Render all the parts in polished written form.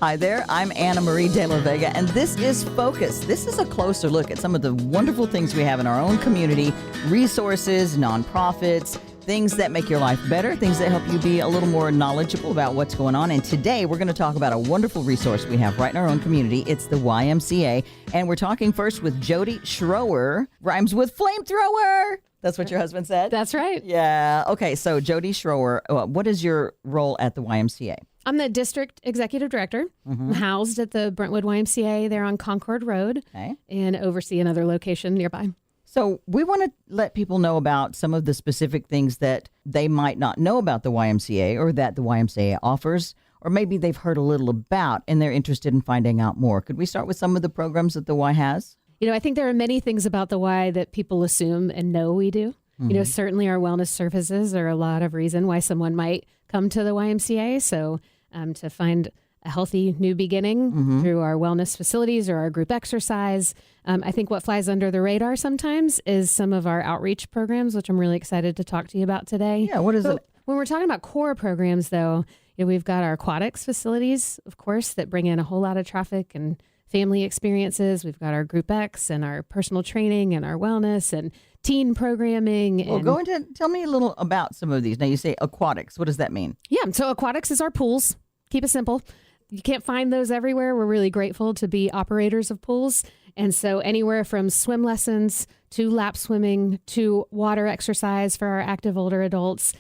Hi there, I'm Anna Marie De La Vega, and this is Focus. This is a closer look at some of the wonderful things we have in our own community, resources, nonprofits, things that make your life better, things that help you be a little more knowledgeable about what's going on. And today we're going to talk about a wonderful resource we have right in our own community. It's the YMCA, and we're talking first with Jody Schroer, rhymes with flamethrower. That's what your husband said? That's right. Yeah. Okay, so Jody Schroer, what is your role at the YMCA? I'm the district executive director. I'm housed at the Brentwood YMCA there on Concord Road and oversee another location nearby. So we want to let people know about some of the specific things that they might not know about the YMCA or that the YMCA offers, or maybe they've heard a little about and they're interested in finding out more. Could we start with some of the programs that the Y has? You know, I think there are many things about the Y that people assume and know we do. You know, certainly our wellness services are a lot of reason why someone might come to the YMCA. So to find a healthy new beginning through our wellness facilities or our group exercise. I think what flies under the radar sometimes is some of our outreach programs, which I'm really excited to talk to you about today. Yeah, what is it? When we're talking about core programs, though, you know, we've got our aquatics facilities, of course, that bring in a whole lot of traffic and family experiences. We've got our Group X and our personal training and our wellness and teen programming. Well, go into tell me a little about some of these. Now, you say aquatics. What does that mean? Yeah, so aquatics is our pools. Keep it simple. You can't find those everywhere. We're really grateful to be operators of pools. And so anywhere from swim lessons to lap swimming to water exercise for our active older adults,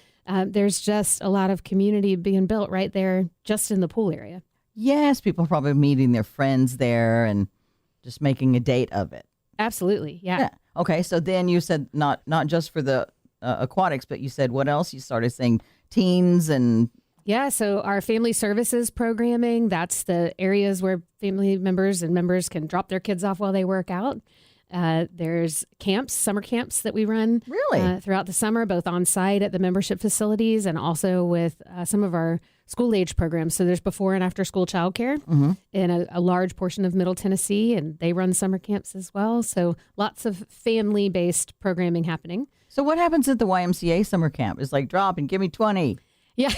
there's just a lot of community being built right there just in the pool area. Yes, people are probably meeting their friends there and just making a date of it. Absolutely, yeah. Okay, so then you said not just for the aquatics, but you said what else? You started saying teens and... Yeah, so our family services programming, that's the areas where family members and members can drop their kids off while they work out. There's camps, summer camps that we run throughout the summer, both on site at the membership facilities and also with some of our school age programs. So there's before and after school childcare in a large portion of Middle Tennessee, and they run summer camps as well. So lots of family-based programming happening. So what happens at the YMCA summer camp? It's like drop and give me 20. Yeah.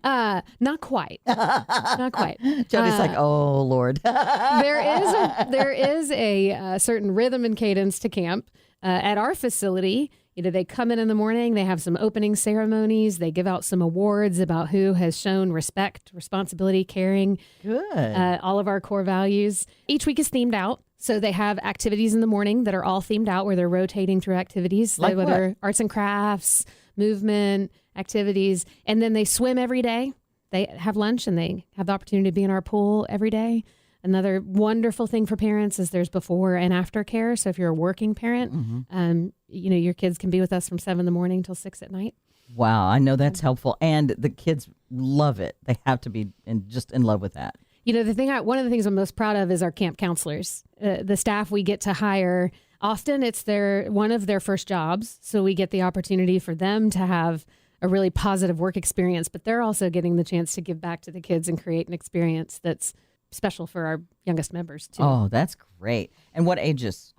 Not quite. Not quite. Jody's like, oh, Lord. There is a certain rhythm and cadence to camp. At our facility, you know, they come in the morning, they have some opening ceremonies, they give out some awards about who has shown respect, responsibility, caring. Good. All of our core values. Each week is themed out. So they have activities in the morning that are all themed out where they're rotating through activities. Like whether what? Arts and crafts, movement, activities. And then they swim every day. They have lunch and they have the opportunity to be in our pool every day. Another wonderful thing for parents is there's before and after care. So if you're a working parent, you know, your kids can be with us from 7 in the morning till 6 at night. Wow, I know that's helpful. And the kids love it. They have to be just in love with that. You know, one of the things I'm most proud of is our camp counselors. The staff we get to hire, often it's one of their first jobs. So we get the opportunity for them to have a really positive work experience, but they're also getting the chance to give back to the kids and create an experience that's special for our youngest members too. Oh, that's great. And what ages?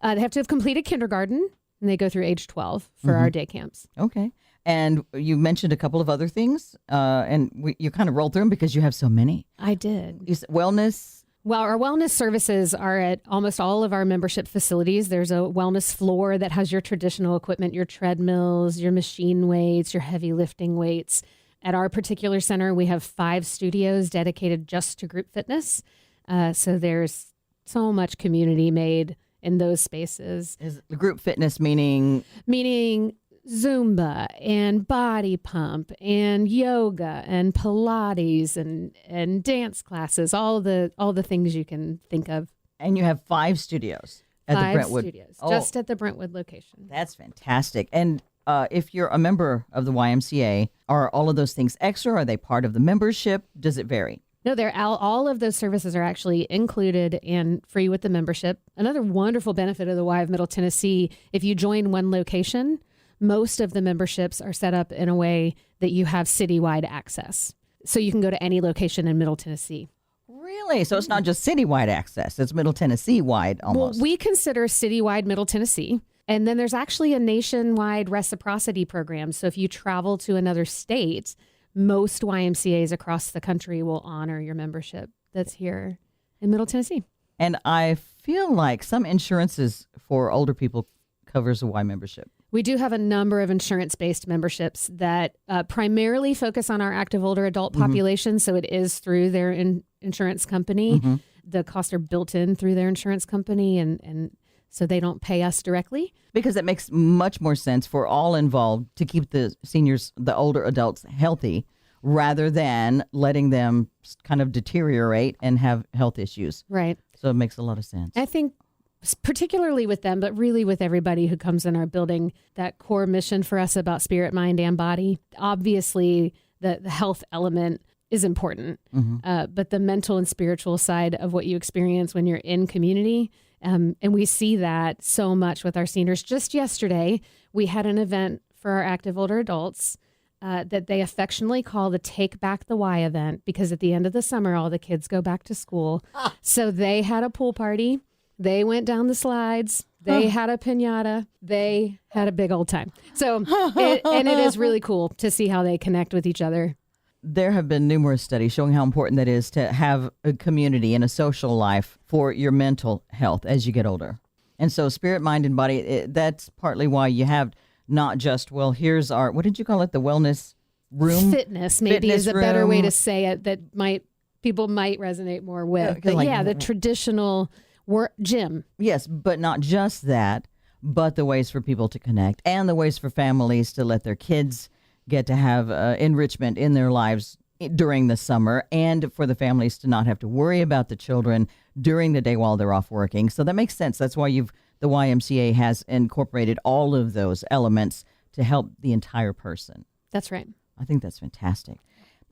They have to have completed kindergarten and they go through age 12 for our day camps. Okay. And you mentioned a couple of other things, and you kind of rolled through them because you have so many. I did. You said wellness. Well, our wellness services are at almost all of our membership facilities. There's a wellness floor that has your traditional equipment, your treadmills, your machine weights, your heavy lifting weights. At our particular center, we have 5 studios dedicated just to group fitness. So there's so much community made in those spaces. Is group fitness meaning? Meaning Zumba and body pump and yoga and Pilates and dance classes, all the things you can think of. And you have 5 studios at the Brentwood. 5 studios, just at the Brentwood location. That's fantastic. And if you're a member of the YMCA, are all of those things extra? Are they part of the membership? Does it vary? No, all of those services are actually included and free with the membership. Another wonderful benefit of the Y of Middle Tennessee, if you join one location, most of the memberships are set up in a way that you have citywide access. So you can go to any location in Middle Tennessee. Really? So it's not just citywide access. It's Middle Tennessee wide almost. Well, we consider citywide Middle Tennessee. And then there's actually a nationwide reciprocity program. So if you travel to another state most YMCAs across the country will honor your membership that's here in Middle Tennessee. And I feel like some insurances for older people covers a Y membership. We do have a number of insurance-based memberships that primarily focus on our active older adult population. So it is through their insurance company. The costs are built in through their insurance company, and so they don't pay us directly. Because it makes much more sense for all involved to keep the seniors, the older adults, healthy rather than letting them kind of deteriorate and have health issues. Right. So it makes a lot of sense. I think particularly with them, but really with everybody who comes in our building, that core mission for us about spirit, mind, and body, obviously the health element is important, but the mental and spiritual side of what you experience when you're in community, and we see that so much with our seniors. Just yesterday, we had an event for our active older adults that they affectionately call the Take Back the Y event, because at the end of the summer, all the kids go back to school. So they had a pool party. They went down the slides. They had a piñata. They had a big old time. So, it is really cool to see how they connect with each other. There have been numerous studies showing how important that is to have a community and a social life for your mental health as you get older. And so spirit, mind, and body, that's partly why you have not just, well, here's our, what did you call it? The wellness room? Fitness maybe is a better way to say it that people might resonate more with. But like, the traditional gym. Yes, but not just that, but the ways for people to connect and the ways for families to let their kids get to have enrichment in their lives during the summer, and for the families to not have to worry about the children during the day while they're off working. So that makes sense. That's why the YMCA has incorporated all of those elements to help the entire person. That's right. I think that's fantastic.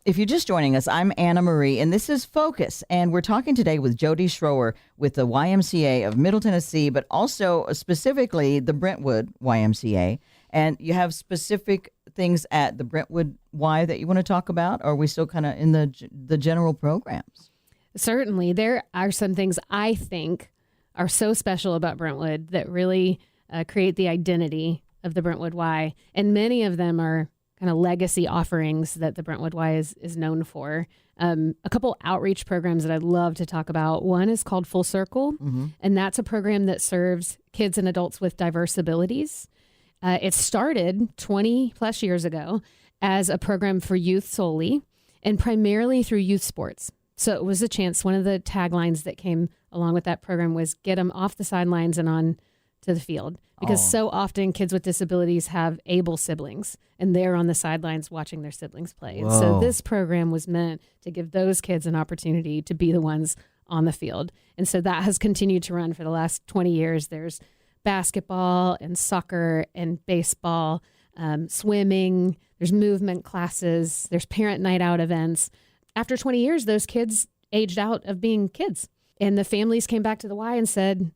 If you're just joining us, I'm Anna Marie, and this is Focus, and we're talking today with Jody Schroer with the YMCA of Middle Tennessee, but also specifically the Brentwood YMCA. And you have specific things at the Brentwood Y that you want to talk about, or are we still kind of in the general programs? Certainly. There are some things I think are so special about Brentwood that really create the identity of the Brentwood Y, and many of them are kind of legacy offerings that the Brentwood Y is known for. A couple outreach programs that I'd love to talk about. One is called Full Circle, and that's a program that serves kids and adults with diverse abilities. It started 20 plus years ago as a program for youth solely, and primarily through youth sports. So it was a chance. One of the taglines that came along with that program was get them off the sidelines and on to the field, because so often kids with disabilities have able siblings and they're on the sidelines watching their siblings play. And so this program was meant to give those kids an opportunity to be the ones on the field. And so that has continued to run for the last 20 years. There's basketball and soccer and baseball, swimming, there's movement classes, there's parent night out events. After 20 years, those kids aged out of being kids, and the families came back to the Y and said,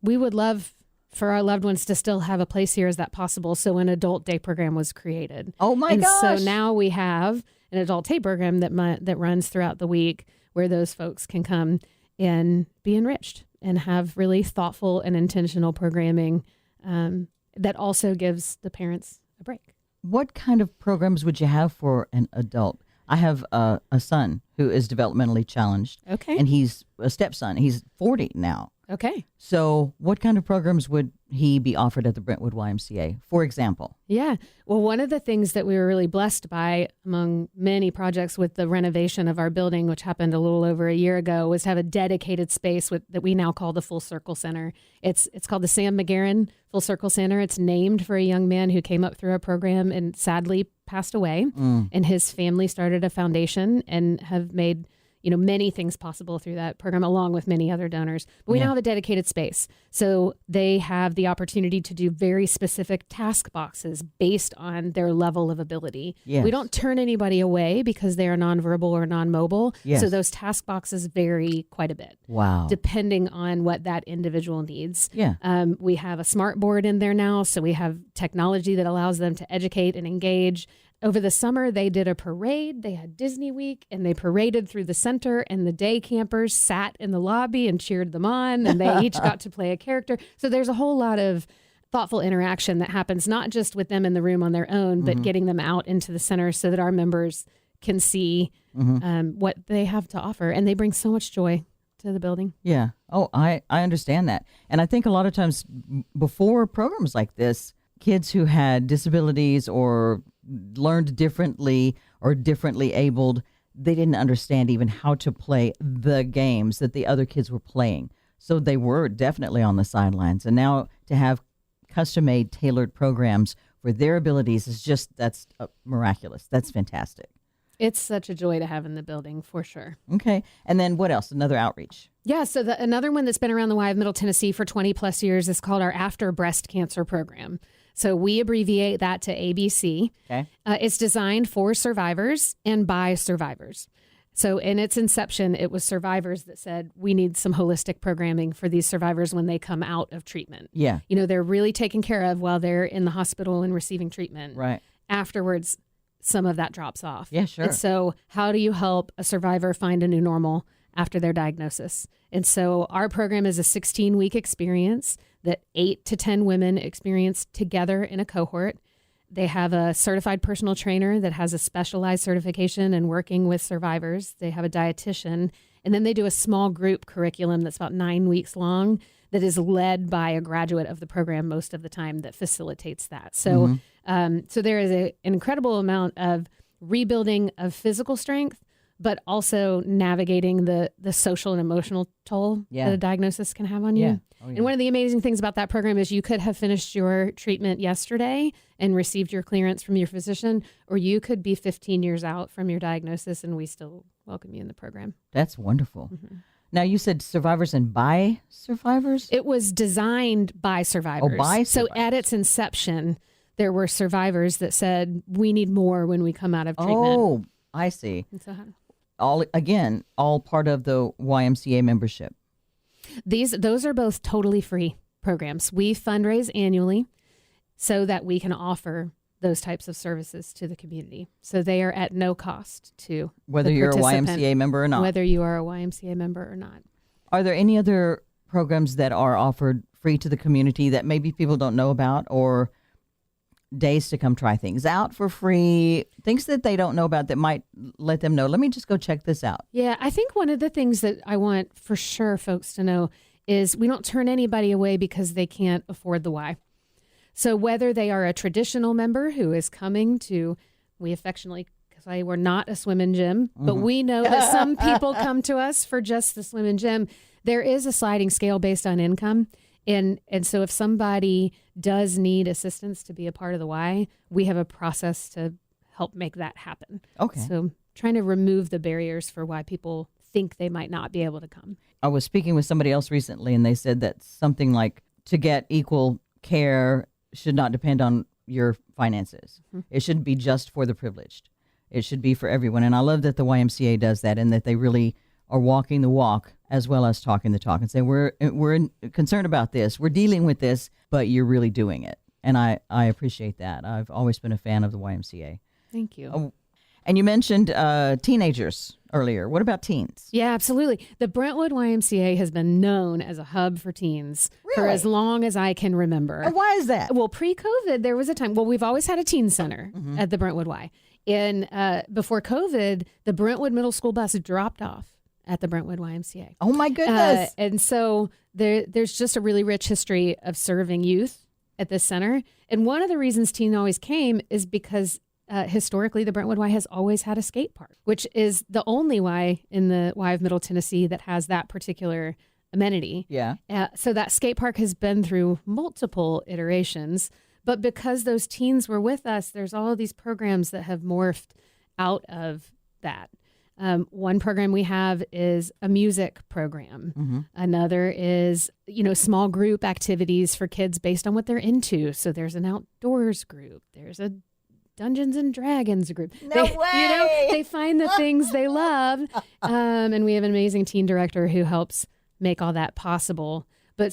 we would love for our loved ones to still have a place here. Is that possible? So an adult day program was created. Oh my gosh. So now we have an adult day program that runs throughout the week where those folks can come and be enriched and have really thoughtful and intentional programming that also gives the parents a break. What kind of programs would you have for an adult? I have a son who is developmentally challenged. Okay. And he's a stepson. He's 40 now. Okay. So what kind of programs would he be offered at the Brentwood YMCA, for example? Yeah. Well, one of the things that we were really blessed by among many projects with the renovation of our building, which happened a little over a year ago, was have a dedicated space that we now call the Full Circle Center. It's called the Sam McGarren Full Circle Center. It's named for a young man who came up through our program and sadly passed away. And his family started a foundation and have made many things possible through that program, along with many other donors. But we now have a dedicated space. So they have the opportunity to do very specific task boxes based on their level of ability. Yes. We don't turn anybody away because they are nonverbal or non-mobile. Yes. So those task boxes vary quite a bit. Wow. Depending on what that individual needs. Yeah. We have a smart board in there now. So we have technology that allows them to educate and engage. Over the summer, they did a parade. They had Disney Week, and they paraded through the center, and the day campers sat in the lobby and cheered them on, and they each got to play a character. So there's a whole lot of thoughtful interaction that happens not just with them in the room on their own, but getting them out into the center so that our members can see what they have to offer. And they bring so much joy to the building. Yeah. Oh, I understand that. And I think a lot of times before programs like this, kids who had disabilities or learned differently or differently abled, they didn't understand even how to play the games that the other kids were playing. So they were definitely on the sidelines. And now to have custom-made, tailored programs for their abilities is just, that's miraculous. That's fantastic. It's such a joy to have in the building, for sure. Okay. And then what else? Another outreach. Yeah. So another one that's been around the Y of Middle Tennessee for 20 plus years is called our After Breast Cancer Program. So we abbreviate that to ABC. Okay. It's designed for survivors and by survivors. So in its inception, it was survivors that said, we need some holistic programming for these survivors when they come out of treatment. Yeah. You know, they're really taken care of while they're in the hospital and receiving treatment. Right. Afterwards, some of that drops off. Yeah, sure. And so how do you help a survivor find a new normal after their diagnosis? And so our program is a 16-week experience that 8 to 10 women experience together in a cohort. They have a certified personal trainer that has a specialized certification in working with survivors. They have a dietitian, and then they do a small group curriculum that's about 9 weeks long that is led by a graduate of the program most of the time that facilitates that. So, so there is an incredible amount of rebuilding of physical strength, but also navigating the social and emotional toll that a diagnosis can have on you. Yeah. Oh, yeah. And one of the amazing things about that program is you could have finished your treatment yesterday and received your clearance from your physician, or you could be 15 years out from your diagnosis and we still welcome you in the program. That's wonderful. Now, you said survivors and by survivors? It was designed by survivors. Oh, by So survivors. at its inception, there were survivors that said, we need more when we come out of treatment. Oh, I see. And so All part of the YMCA membership. those are both totally free programs. We fundraise annually so that we can offer those types of services to the community. So they are at no cost to Whether the you're a participant, YMCA member or not. Whether you are a YMCA member or not. Are there any other programs that are offered free to the community that maybe people don't know about, or days to come try things out for free, things that they don't know about that might let them know, let me just go check this out? Yeah, I think one of the things that I want for sure folks to know is we don't turn anybody away because they can't afford the Y. So whether they are a traditional member who is coming to, we affectionately say we're not a swim and gym, but we know that some people come to us for just the swim and gym. There is a sliding scale based on income. And so if somebody does need assistance to be a part of the Y, we have a process to help make that happen. Okay. So trying to remove the barriers for why people think they might not be able to come. I was speaking with somebody else recently, and they said that something like to get equal care should not depend on your finances. It shouldn't be just for the privileged. It should be for everyone. And I love that the YMCA does that, and that they really are walking the walk as well as talking the talk, and say, we're concerned about this, we're dealing with this, but you're really doing it. And I appreciate that. I've always been a fan of the YMCA. Thank you. Oh, and you mentioned teenagers earlier. What about teens? Yeah, absolutely. The Brentwood YMCA has been known as a hub for teens for as long as I can remember. And why is that? Well, pre-COVID, there was a time. Well, we've always had a teen center at the Brentwood Y. And before COVID, the Brentwood Middle School bus dropped off at the Brentwood YMCA. Oh, my goodness. And so there's just a really rich history of serving youth at this center. And one of the reasons teen always came is because historically, the Brentwood Y has always had a skate park, which is the only Y in the Y of Middle Tennessee that has that particular amenity. Yeah. So that skate park has been through multiple iterations. But because those teens were with us, there's all of these programs that have morphed out of that. One program we have is a music program. Another is, small group activities for kids based on what they're into. So there's an outdoors group. There's a Dungeons and Dragons group. No way! They find the things they love. And we have an amazing teen director who helps make all that possible. But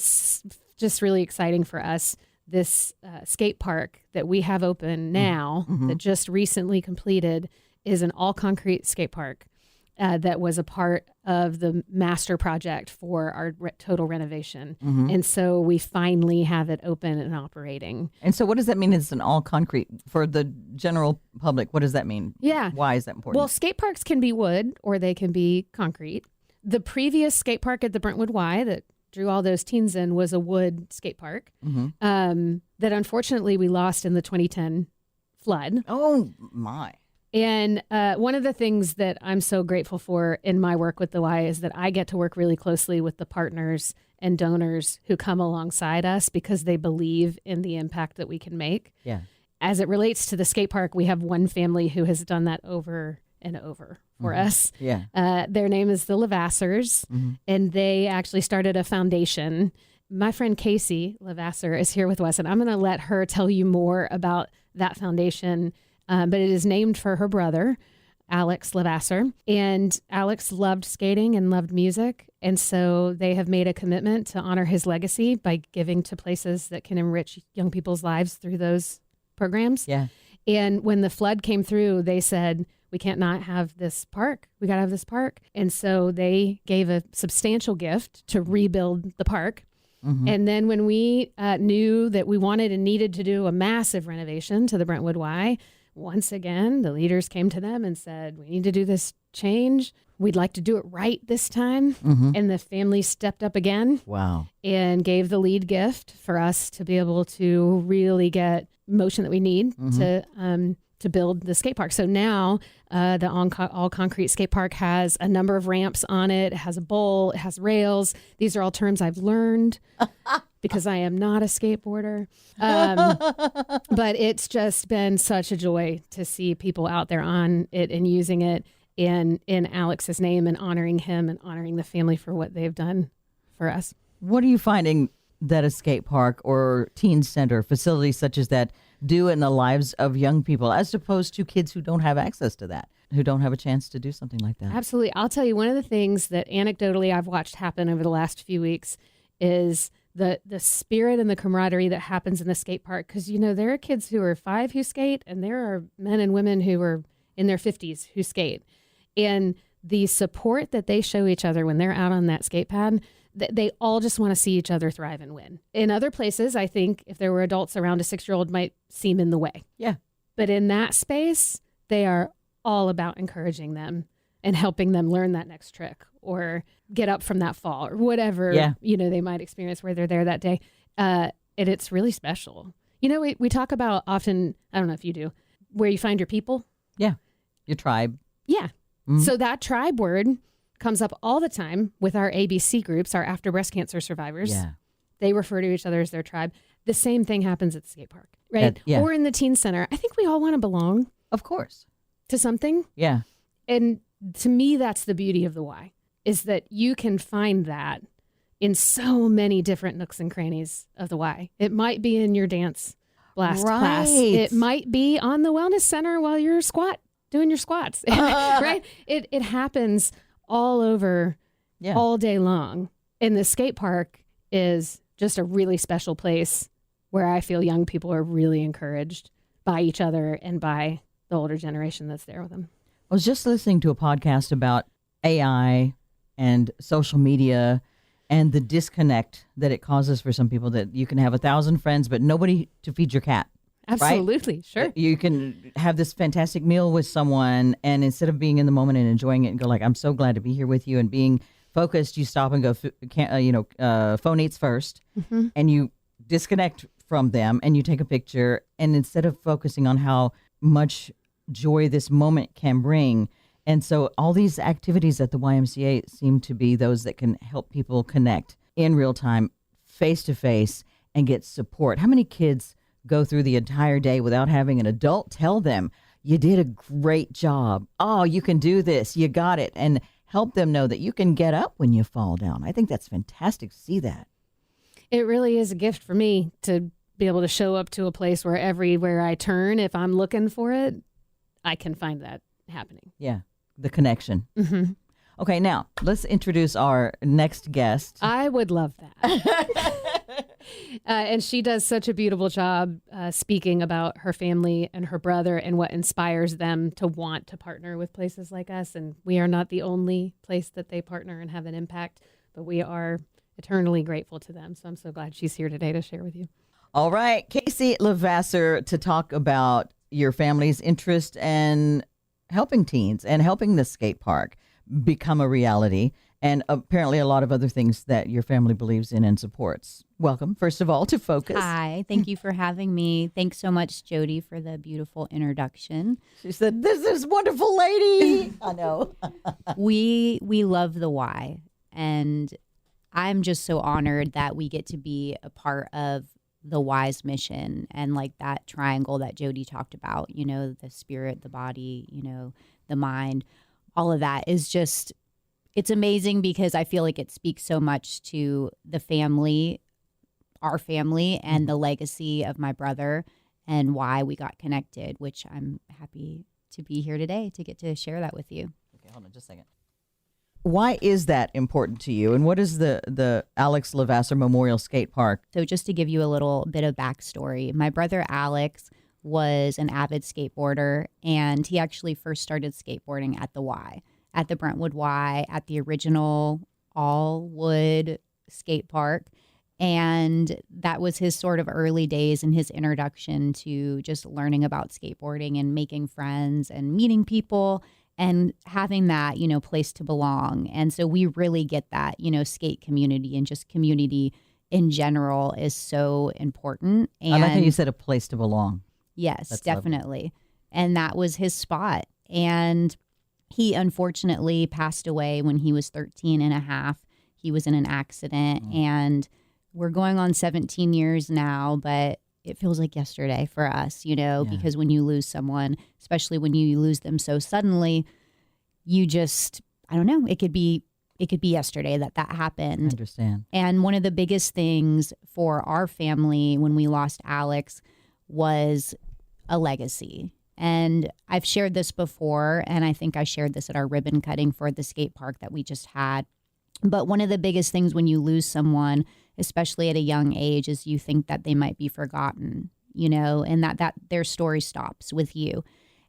just really exciting for us, this skate park that we have open now that just recently completed is an all concrete skate park. that was a part of the master project for our total renovation. Mm-hmm. And so we finally have it open and operating. And so what does that mean? It's an all concrete for the general public. What does that mean? Yeah. Why is that important? Well, skate parks can be wood or they can be concrete. The previous skate park at the Brentwood Y that drew all those teens in was a wood skate park that unfortunately we lost in the 2010 flood. Oh, my. And one of the things that I'm so grateful for in my work with the Y is that I get to work really closely with the partners and donors who come alongside us because they believe in the impact that we can make. Yeah. As it relates to the skate park, we have one family who has done that over and over for us. Yeah. Their name is the LeVasseurs, and they actually started a foundation. My friend Casey LeVasseur is here with us, and I'm going to let her tell you more about that foundation. But it is named for her brother, Alex LeVasseur. And Alex loved skating and loved music. And so they have made a commitment to honor his legacy by giving to places that can enrich young people's lives through those programs. Yeah. And when the flood came through, they said, we can't not have this park. We got to have this park. And so they gave a substantial gift to rebuild the park. And then when we knew that we wanted and needed to do a massive renovation to the Brentwood Y, once again, the leaders came to them and said, we need to do this change. We'd like to do it right this time. And the family stepped up again. Wow. And gave the lead gift for us to be able to really get motion that we need to build the skate park. So now the all concrete skate park has a number of ramps on it. It has a bowl. It has rails. These are all terms I've learned because I am not a skateboarder. But it's just been such a joy to see people out there on it and using it in Alex's name and honoring him and honoring the family for what they've done for us. What are you finding that a skate park or teen center, facilities such as that, do in the lives of young people as opposed to kids who don't have access to that, who don't have a chance to do something like that? Absolutely. I'll tell you, one of the things that anecdotally I've watched happen over the last few weeks is the spirit and the camaraderie that happens in the skate park. Because, you know, there are kids who are 5 who skate, and there are men and women who are in their 50s who skate. And the support that they show each other when they're out on that skate pad, they all just want to see each other thrive and win. In other places, I think if there were adults around a 6-year-old might seem in the way. Yeah. But in that space, they are all about encouraging them and helping them learn that next trick or get up from that fall or whatever, they might experience where they're there that day. And it's really special. You know, we talk about often, I don't know if you do, where you find your people. Yeah. Your tribe. Yeah. So that tribe word comes up all the time with our ABC groups, our after breast cancer survivors. Yeah. They refer to each other as their tribe. The same thing happens at the skate park, right? Or in the teen center. I think we all want to belong. Of course. To something. Yeah. And to me, that's the beauty of the Y, is that you can find that in so many different nooks and crannies of the Y. It might be in your dance blast class. It might be on the wellness center while you're doing your squats, right? It happens all over all day long. And the skate park is just a really special place where I feel young people are really encouraged by each other and by the older generation that's there with them. I was just listening to a podcast about AI and social media and the disconnect that it causes for some people, that you can have 1,000 friends, but nobody to feed your cat. Absolutely. Right? Sure. You can have this fantastic meal with someone, and instead of being in the moment and enjoying it and go like, I'm so glad to be here with you and being focused, you stop and go, phone eats first, and you disconnect from them and you take a picture. And instead of focusing on how much joy this moment can bring. And so all these activities at the YMCA seem to be those that can help people connect in real time, face to face, and get support. How many kids go through the entire day without having an adult tell them, you did a great job. Oh, you can do this. You got it. And help them know that you can get up when you fall down. I think that's fantastic to see that. It really is a gift for me to be able to show up to a place where everywhere I turn, if I'm looking for it, I can find that happening. Yeah, the connection. Okay, now let's introduce our next guest. I would love that. And she does such a beautiful job speaking about her family and her brother and what inspires them to want to partner with places like us. And we are not the only place that they partner and have an impact, but we are eternally grateful to them. So I'm so glad she's here today to share with you. All right, Casey LeVasseur, to talk about your family's interest in helping teens and helping the skate park become a reality, and apparently a lot of other things that your family believes in and supports. Welcome, first of all, to Focus. Hi, thank you for having me. Thanks so much, Jody, for the beautiful introduction. She said, "This is wonderful lady." I know. We love the Y, and I'm just so honored that we get to be a part of the Y's mission, and like that triangle that Jody talked about, you know, the spirit, the body, you know, the mind, all of that is just, it's amazing because I feel like it speaks so much to the family, our family, and the legacy of my brother and why we got connected, which I'm happy to be here today to get to share that with you. Okay, hold on just a second. Why is that important to you? And what is the Alex LeVasseur Memorial Skatepark? So just to give you a little bit of backstory, my brother Alex was an avid skateboarder, and he actually first started skateboarding at the Y, at the Brentwood Y, at the original all-wood skate park. And that was his sort of early days and his introduction to just learning about skateboarding and making friends and meeting people and having that, you know, place to belong. And so we really get that, you know, skate community and just community in general is so important. And I like how you said a place to belong. Yes, That's definitely. Lovely. And that was his spot. And he unfortunately passed away when he was 13 and a half. He was in an accident, and we're going on 17 years now, but it feels like yesterday for us, you know, because when you lose someone, especially when you lose them so suddenly, you just, I don't know, it could be yesterday that happened. I understand. And one of the biggest things for our family when we lost Alex was a legacy. And I've shared this before, and I think I shared this at our ribbon cutting for the skate park that we just had. But one of the biggest things when you lose someone, especially at a young age, is you think that they might be forgotten, you know, and that their story stops with you.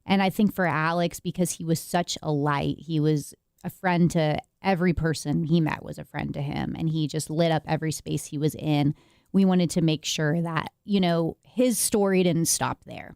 And I think for Alex, because he was such a light, he was a friend to every person he met was a friend to him, and he just lit up every space he was in. We wanted to make sure that, you know, his story didn't stop there.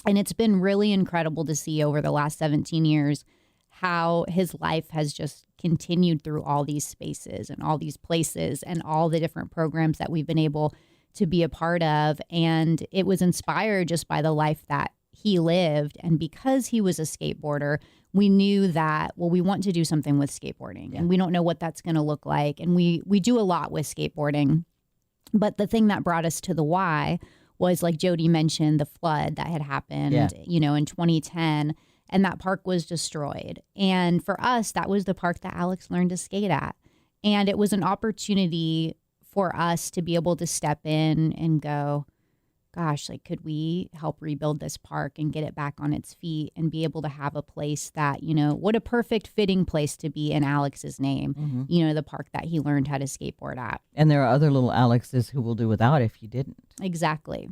And it's been really incredible to see over the last 17 years how his life has just continued through all these spaces and all these places and all the different programs that we've been able to be a part of. And it was inspired just by the life that he lived. And because he was a skateboarder, we knew that, well, we want to do something with skateboarding, and we don't know what that's going to look like. And we do a lot with skateboarding. But the thing that brought us to the Y was, like Jody mentioned, the flood that had happened, you know, in 2010. And that park was destroyed. And for us, that was the park that Alex learned to skate at. And it was an opportunity for us to be able to step in and go, gosh, like, could we help rebuild this park and get it back on its feet and be able to have a place that, you know, what a perfect fitting place to be in Alex's name, you know, the park that he learned how to skateboard at. And there are other little Alexes who will do without if you didn't. Exactly.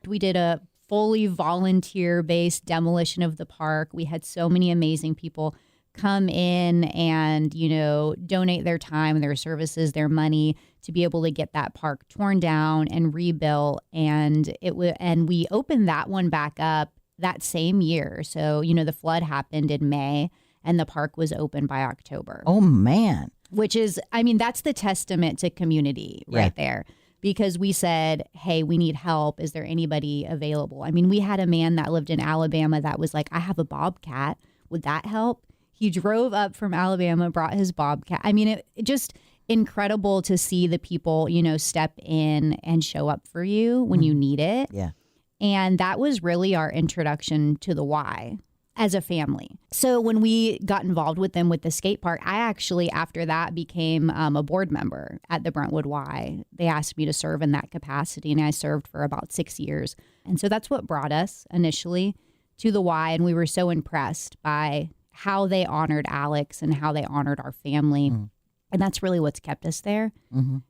We did a fully volunteer-based demolition of the park. We had so many amazing people come in and, you know, donate their time, their services, their money to be able to get that park torn down and rebuilt. And we opened that one back up that same year. So, you know, the flood happened in May and the park was open by October. Oh, man. Which is, I mean, that's the testament to community right there. Because we said, hey, we need help. Is there anybody available? I mean, we had a man that lived in Alabama that was like, I have a bobcat. Would that help? He drove up from Alabama, brought his bobcat. I mean, it just incredible to see the people, you know, step in and show up for you when you need it. Yeah. And that was really our introduction to the Y as a family. So when we got involved with them with the skate park, I actually, after that, became a board member at the Brentwood Y. They asked me to serve in that capacity, and I served for about 6 years. And so that's what brought us initially to the Y, and we were so impressed by how they honored Alex and how they honored our family. And that's really what's kept us there.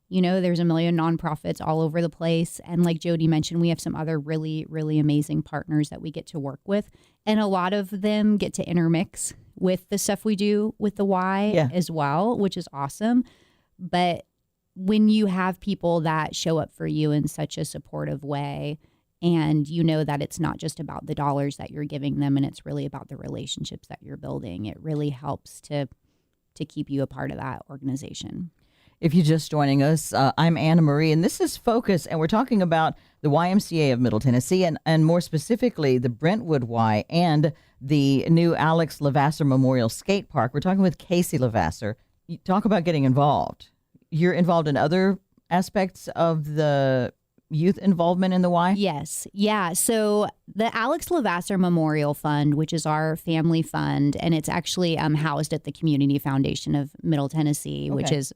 You know, there's a million nonprofits all over the place. And like Jody mentioned, we have some other really, really amazing partners that we get to work with. And a lot of them get to intermix with the stuff we do with the Y as well, which is awesome. But when you have people that show up for you in such a supportive way, and you know that it's not just about the dollars that you're giving them, and it's really about the relationships that you're building, it really helps to keep you a part of that organization. If you're just joining us, I'm Anna Marie, and this is Focus, and we're talking about the YMCA of Middle Tennessee, and more specifically, the Brentwood Y and the new Alex LeVasseur Memorial Skatepark. We're talking with Casey LeVasseur. You talk about getting involved. You're involved in other aspects of the youth involvement in the Y? Yes. Yeah. So the Alex LeVasseur Memorial Fund, which is our family fund, and it's actually housed at the Community Foundation of Middle Tennessee, which is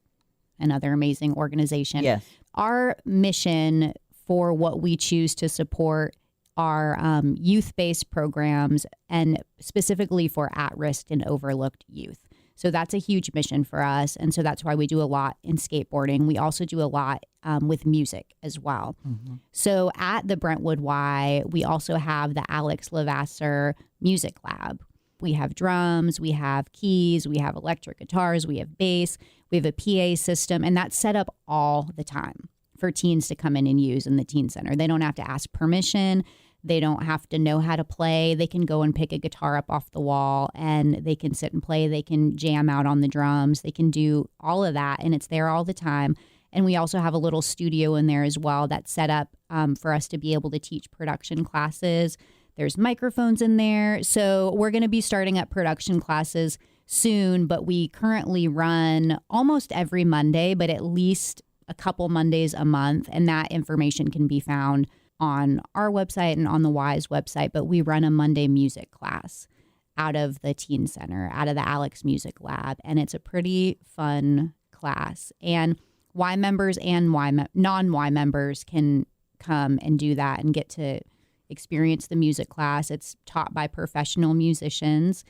another amazing organization. Yes. Our mission for what we choose to support are youth-based programs, and specifically for at-risk and overlooked youth. So that's a huge mission for us. And so that's why we do a lot in skateboarding. We also do a lot with music as well. So at the Brentwood Y, we also have the Alex LeVasseur Music Lab. We have drums, we have keys, we have electric guitars, we have bass, we have a PA system, and that's set up all the time for teens to come in and use in the teen center. They don't have to ask permission. They don't have to know how to play. They can go and pick a guitar up off the wall and they can sit and play. They can jam out on the drums. They can do all of that, and it's there all the time. And we also have a little studio in there as well that's set up for us to be able to teach production classes. There's microphones in there. So we're going to be starting up production classes soon, but we currently run almost every Monday, but at least a couple Mondays a month. And that information can be found on our website and on the Y's website. But we run a Monday music class out of the teen center, out of the Alex Music Lab. And it's a pretty fun class. And Y members and non-Y members can come and do that and get to experience the music class. It's taught by professional musicians.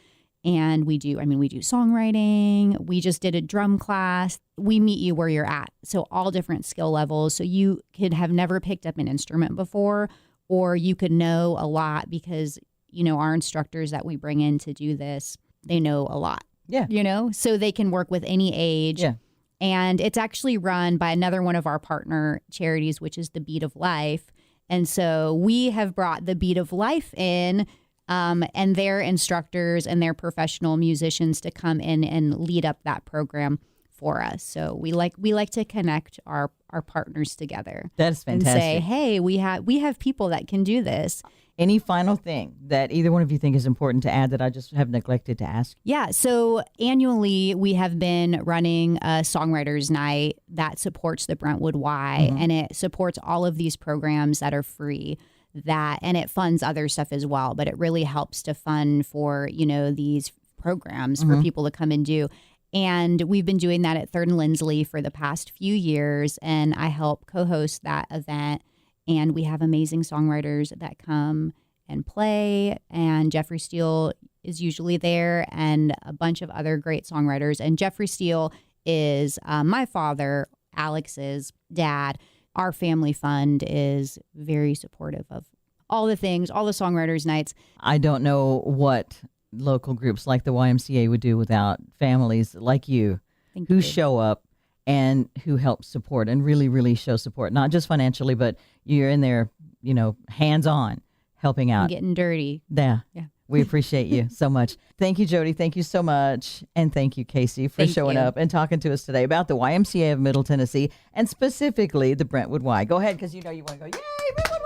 And we do songwriting. We just did a drum class. We meet you where you're at. So all different skill levels. So you could have never picked up an instrument before, or you could know a lot because, you know, our instructors that we bring in to do this, they know a lot. Yeah. You know, so they can work with any age. Yeah. And it's actually run by another one of our partner charities, which is the Beat of Life. And so we have brought the Beat of Life in and their instructors and their professional musicians to come in and lead up that program for us. So we like to connect our partners together. That's fantastic. And say, hey, we have people that can do this. Any final thing that either one of you think is important to add that I just have neglected to ask? Yeah. So annually, we have been running a songwriters night that supports the Brentwood Y, and it supports all of these programs that are free. And it funds other stuff as well, but it really helps to fund for, you know, these programs for people to come and do. And we've been doing that at 3rd and Lindsley for the past few years, and I help co-host that event. And we have amazing songwriters that come and play, and Jeffrey Steele is usually there, and a bunch of other great songwriters. And Jeffrey Steele is my father, Alex's dad. Our family fund is very supportive of all the things, all the songwriters' nights. I don't know what local groups like the YMCA would do without families like you who show up and who help support and really, really show support, not just financially, but you're in there, you know, hands-on, helping out. And getting dirty. Yeah. We appreciate you so much. Thank you, Jody. Thank you so much. And thank you, Casey, for showing up and talking to us today about the YMCA of Middle Tennessee and specifically the Brentwood Y. Go ahead, because you know you want to go, yay, Brentwood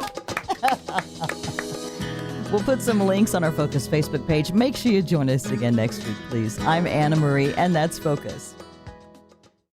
Y. We'll put some links on our Focus Facebook page. Make sure you join us again next week, please. I'm Anna Marie, and that's Focus.